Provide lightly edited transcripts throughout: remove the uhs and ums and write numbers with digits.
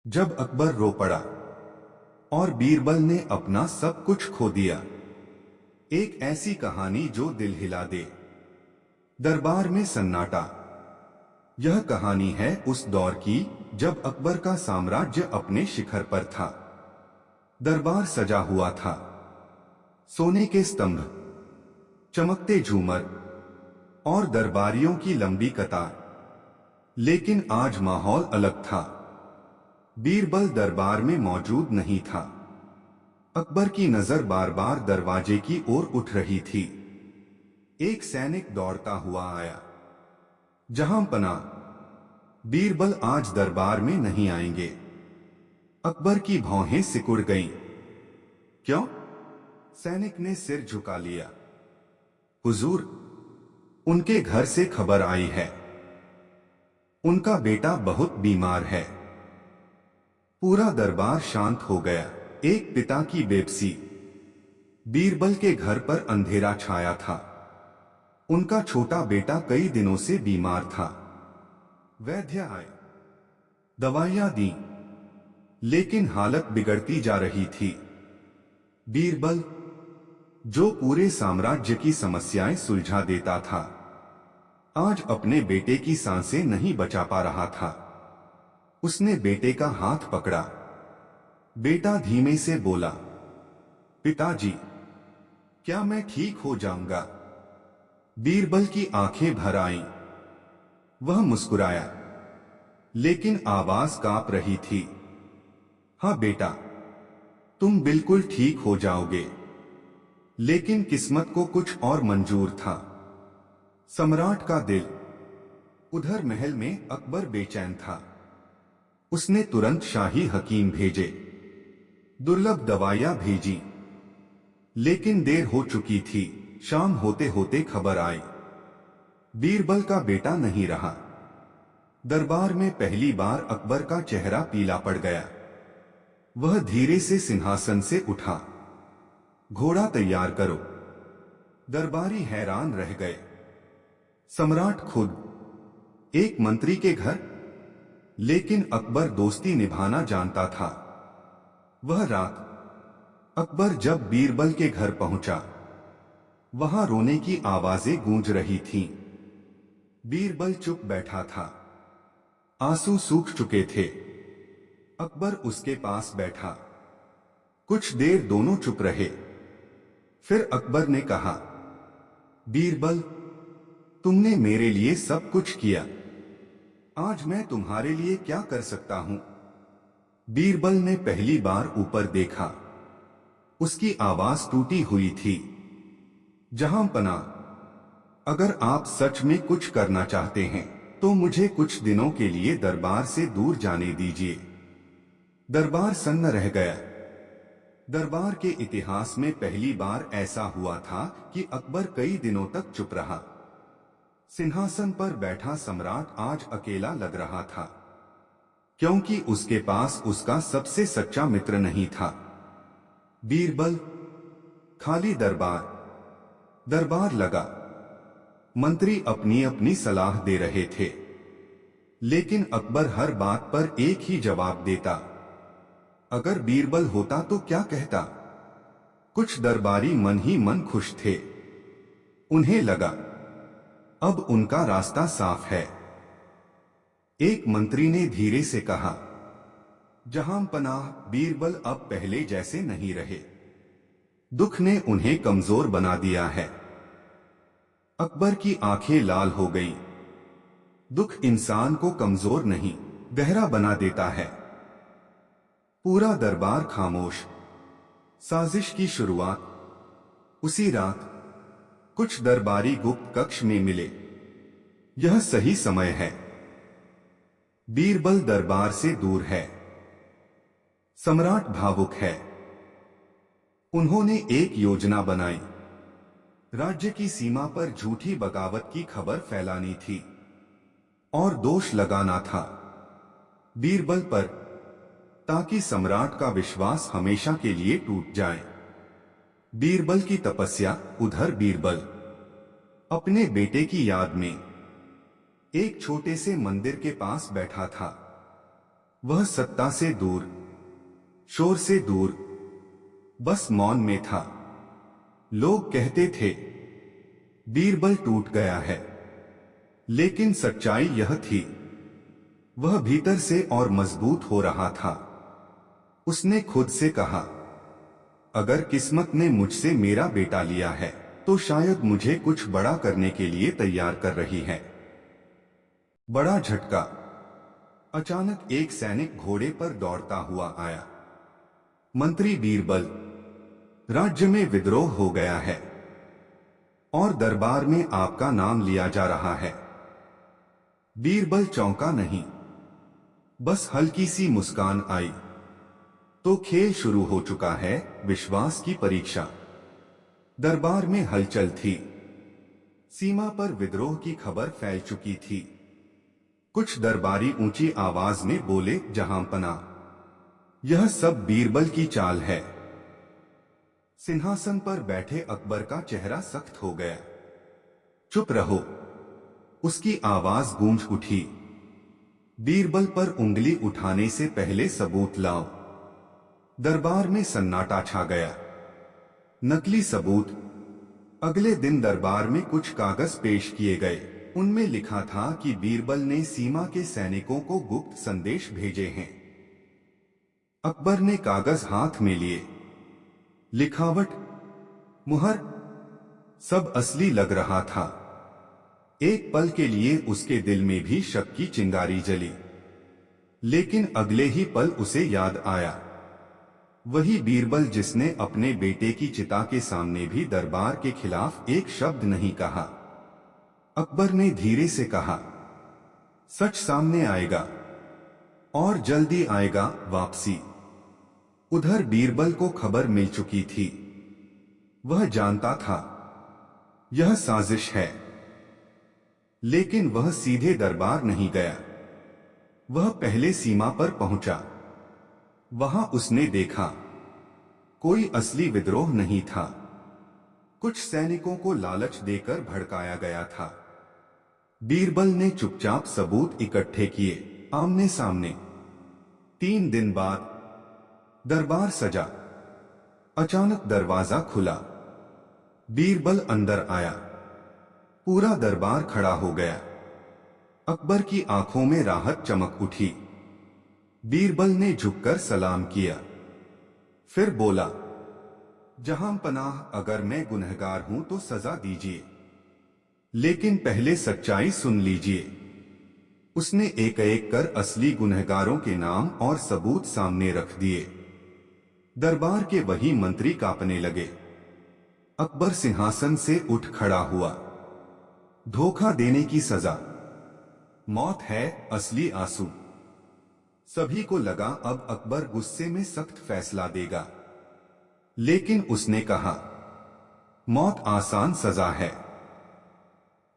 जब अकबर रो पड़ा और बीरबल ने अपना सब कुछ खो दिया। एक ऐसी कहानी जो दिल हिला दे। दरबार में सन्नाटा। यह कहानी है उस दौर की जब अकबर का साम्राज्य अपने शिखर पर था। दरबार सजा हुआ था। सोने के स्तंभ, चमकते झूमर और दरबारियों की लंबी कतार। लेकिन आज माहौल अलग था। बीरबल दरबार में मौजूद नहीं था। अकबर की नजर बार बार दरवाजे की ओर उठ रही थी। एक सैनिक दौड़ता हुआ आया। जहां पना, बीरबल आज दरबार में नहीं आएंगे। अकबर की भौहें सिकुड़ गईं। क्यों? सैनिक ने सिर झुका लिया। हुजूर, उनके घर से खबर आई है। उनका बेटा बहुत बीमार है। पूरा दरबार शांत हो गया। एक पिता की बेबसी। बीरबल के घर पर अंधेरा छाया था। उनका छोटा बेटा कई दिनों से बीमार था। वैद्य आए, दवाइयां दी, लेकिन हालत बिगड़ती जा रही थी। बीरबल, जो पूरे साम्राज्य की समस्याएं सुलझा देता था, आज अपने बेटे की सांसें नहीं बचा पा रहा था। उसने बेटे का हाथ पकड़ा। बेटा धीमे से बोला, पिताजी, क्या मैं ठीक हो जाऊंगा? बीरबल की आंखें भर आईं। वह मुस्कुराया, लेकिन आवाज कांप रही थी। हाँ बेटा, तुम बिल्कुल ठीक हो जाओगे। लेकिन किस्मत को कुछ और मंजूर था। सम्राट का दिल। उधर महल में अकबर बेचैन था। उसने तुरंत शाही हकीम भेजे, दुर्लभ दवाइयां भेजी, लेकिन देर हो चुकी थी। शाम होते होते खबर आई, बीरबल का बेटा नहीं रहा। दरबार में पहली बार अकबर का चेहरा पीला पड़ गया। वह धीरे से सिंहासन से उठा। घोड़ा तैयार करो। दरबारी हैरान रह गए। सम्राट खुद, एक मंत्री के घर? लेकिन अकबर दोस्ती निभाना जानता था। वह रात अकबर जब बीरबल के घर पहुंचा, वहां रोने की आवाजें गूंज रही थीं। बीरबल चुप बैठा था। आंसू सूख चुके थे। अकबर उसके पास बैठा। कुछ देर दोनों चुप रहे। फिर अकबर ने कहा, बीरबल, तुमने मेरे लिए सब कुछ किया। आज मैं तुम्हारे लिए क्या कर सकता हूं? बीरबल ने पहली बार ऊपर देखा। उसकी आवाज टूटी हुई थी। जहां पना, अगर आप सच में कुछ करना चाहते हैं, तो मुझे कुछ दिनों के लिए दरबार से दूर जाने दीजिए। दरबार सन्न रह गया। दरबार के इतिहास में पहली बार ऐसा हुआ था कि अकबर कई दिनों तक चुप रहा। सिंहासन पर बैठा सम्राट आज अकेला लग रहा था, क्योंकि उसके पास उसका सबसे सच्चा मित्र नहीं था। बीरबल। खाली दरबार। दरबार लगा। मंत्री अपनी अपनी सलाह दे रहे थे, लेकिन अकबर हर बात पर एक ही जवाब देता। अगर बीरबल होता तो क्या कहता? कुछ दरबारी मन ही मन खुश थे। उन्हें लगा, अब उनका रास्ता साफ है। एक मंत्री ने धीरे से कहा, जहां पनाह, बीरबल अब पहले जैसे नहीं रहे। दुख ने उन्हें कमजोर बना दिया है। अकबर की आंखें लाल हो गईं। दुख इंसान को कमजोर नहीं, गहरा बना देता है। पूरा दरबार खामोश। साजिश की शुरुआत। उसी रात कुछ दरबारी गुप्त कक्ष में मिले। यह सही समय है। बीरबल दरबार से दूर है। सम्राट भावुक है। उन्होंने एक योजना बनाई। राज्य की सीमा पर झूठी बगावत की खबर फैलानी थी और दोष लगाना था बीरबल पर, ताकि सम्राट का विश्वास हमेशा के लिए टूट जाए। बीरबल की तपस्या। उधर बीरबल अपने बेटे की याद में एक छोटे से मंदिर के पास बैठा था। वह सत्ता से दूर, शोर से दूर, बस मौन में था। लोग कहते थे बीरबल टूट गया है, लेकिन सच्चाई यह थी, वह भीतर से और मजबूत हो रहा था। उसने खुद से कहा, अगर किस्मत ने मुझसे मेरा बेटा लिया है तो शायद मुझे कुछ बड़ा करने के लिए तैयार कर रही है। बड़ा झटका। अचानक एक सैनिक घोड़े पर दौड़ता हुआ आया। मंत्री बीरबल, राज्य में विद्रोह हो गया है और दरबार में आपका नाम लिया जा रहा है। बीरबल चौंका नहीं, बस हल्की सी मुस्कान आई। तो खेल शुरू हो चुका है, विश्वास की परीक्षा। दरबार में हलचल थी। सीमा पर विद्रोह की खबर फैल चुकी थी। कुछ दरबारी ऊंची आवाज में बोले, जहांपना, यह सब बीरबल की चाल है। सिंहासन पर बैठे अकबर का चेहरा सख्त हो गया। चुप रहो, उसकी आवाज गूंज उठी। बीरबल पर उंगली उठाने से पहले सबूत लाओ। दरबार में सन्नाटा छा गया। नकली सबूत। अगले दिन दरबार में कुछ कागज पेश किए गए। उनमें लिखा था कि बीरबल ने सीमा के सैनिकों को गुप्त संदेश भेजे हैं। अकबर ने कागज हाथ में लिए। लिखावट, मुहर, सब असली लग रहा था। एक पल के लिए उसके दिल में भी शक की चिंगारी जली, लेकिन अगले ही पल उसे याद आया, वही बीरबल जिसने अपने बेटे की चिता के सामने भी दरबार के खिलाफ एक शब्द नहीं कहा। अकबर ने धीरे से कहा, सच सामने आएगा और जल्दी आएगा वापसी। उधर बीरबल को खबर मिल चुकी थी। वह जानता था यह साजिश है, लेकिन वह सीधे दरबार नहीं गया। वह पहले सीमा पर पहुंचा। वहां उसने देखा कोई असली विद्रोह नहीं था। कुछ सैनिकों को लालच देकर भड़काया गया था। बीरबल ने चुपचाप सबूत इकट्ठे किए, आमने सामने। 3 दिन बाद दरबार सजा। अचानक दरवाजा खुला। बीरबल अंदर आया। पूरा दरबार खड़ा हो गया। अकबर की आंखों में राहत चमक उठी। बीरबल ने झुककर सलाम किया, फिर बोला, जहांपनाह, अगर मैं गुनहगार हूं तो सजा दीजिए, लेकिन पहले सच्चाई सुन लीजिए। उसने एक एक कर असली गुनहगारों के नाम और सबूत सामने रख दिए। दरबार के वही मंत्री कांपने लगे। अकबर सिंहासन से उठ खड़ा हुआ। धोखा देने की सजा, मौत है असली आंसू। सभी को लगा अब अकबर गुस्से में सख्त फैसला देगा, लेकिन उसने कहा, मौत आसान सजा है।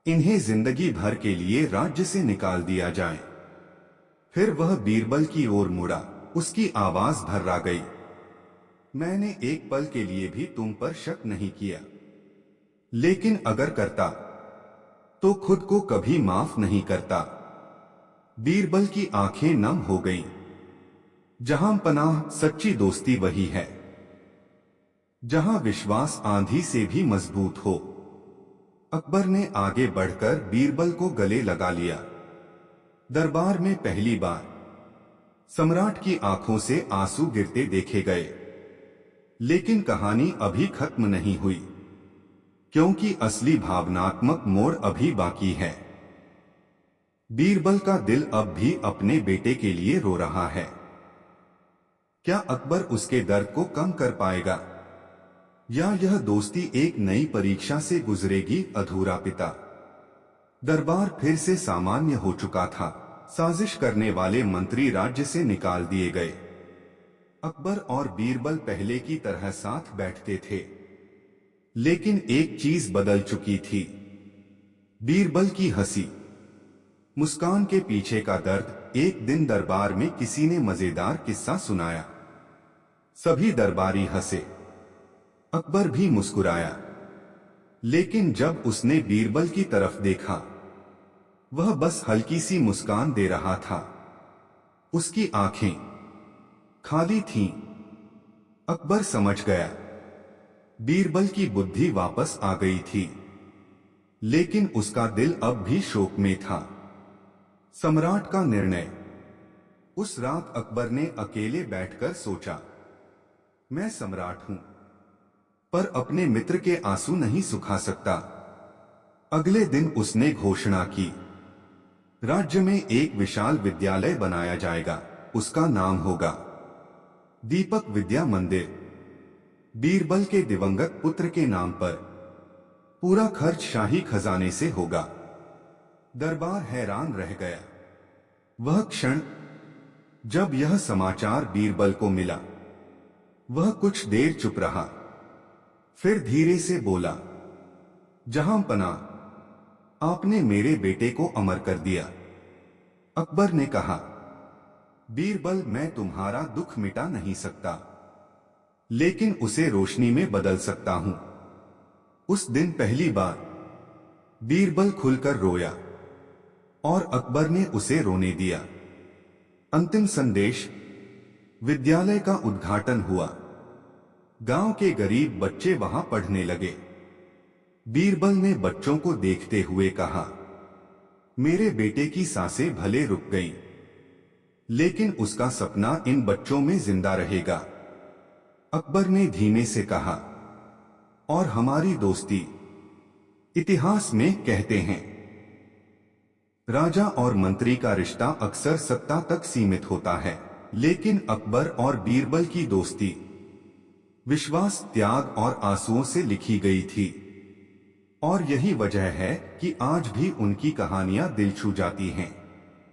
इन्हें जिंदगी भर के लिए राज्य से निकाल दिया जाए। फिर वह बीरबल की ओर मुड़ा। उसकी आवाज भर्रा गई, मैंने एक पल के लिए भी तुम पर शक नहीं किया, लेकिन अगर करता तो खुद को कभी माफ नहीं करता। बीरबल की आंखें नम हो गईं। जहांपनाह, सच्ची दोस्ती वही है जहां विश्वास आंधी से भी मजबूत हो। अकबर ने आगे बढ़कर बीरबल को गले लगा लिया। दरबार में पहली बार सम्राट की आंखों से आंसू गिरते देखे गए। लेकिन कहानी अभी खत्म नहीं हुई, क्योंकि असली भावनात्मक मोड़ अभी बाकी है। बीरबल का दिल अब भी अपने बेटे के लिए रो रहा है। क्या अकबर उसके दर्द को कम कर पाएगा, या यह दोस्ती एक नई परीक्षा से गुजरेगी? अधूरा पिता। दरबार फिर से सामान्य हो चुका था। साजिश करने वाले मंत्री राज्य से निकाल दिए गए। अकबर और बीरबल पहले की तरह साथ बैठते थे, लेकिन एक चीज बदल चुकी थी, बीरबल की हंसी। मुस्कान के पीछे का दर्द। एक दिन दरबार में किसी ने मजेदार किस्सा सुनाया। सभी दरबारी हंसे, अकबर भी मुस्कुराया, लेकिन जब उसने बीरबल की तरफ देखा, वह बस हल्की सी मुस्कान दे रहा था। उसकी आंखें खाली थीं। अकबर समझ गया बीरबल की बुद्धि वापस आ गई थी, लेकिन उसका दिल अब भी शोक में था। सम्राट का निर्णय। उस रात अकबर ने अकेले बैठकर सोचा, मैं सम्राट हूं, पर अपने मित्र के आंसू नहीं सुखा सकता। अगले दिन उसने घोषणा की, राज्य में एक विशाल विद्यालय बनाया जाएगा। उसका नाम होगा दीपक विद्या मंदिर। बीरबल के दिवंगत पुत्र के नाम पर। पूरा खर्च शाही खजाने से होगा। दरबार हैरान रह गया। वह क्षण जब यह समाचार बीरबल को मिला, वह कुछ देर चुप रहा, फिर धीरे से बोला, जहांपना, आपने मेरे बेटे को अमर कर दिया। अकबर ने कहा, बीरबल, मैं तुम्हारा दुख मिटा नहीं सकता, लेकिन उसे रोशनी में बदल सकता हूं। उस दिन पहली बार बीरबल खुलकर रोया और अकबर ने उसे रोने दिया। अंतिम संदेश। विद्यालय का उद्घाटन हुआ। गांव के गरीब बच्चे वहां पढ़ने लगे। बीरबल ने बच्चों को देखते हुए कहा, मेरे बेटे की सांसें भले रुक गईं, लेकिन उसका सपना इन बच्चों में जिंदा रहेगा। अकबर ने धीमे से कहा, और हमारी दोस्ती। इतिहास में कहते हैं, राजा और मंत्री का रिश्ता अक्सर सत्ता तक सीमित होता है, लेकिन अकबर और बीरबल की दोस्ती विश्वास, त्याग और आंसुओं से लिखी गई थी। और यही वजह है कि आज भी उनकी कहानियां दिल छू जाती हैं।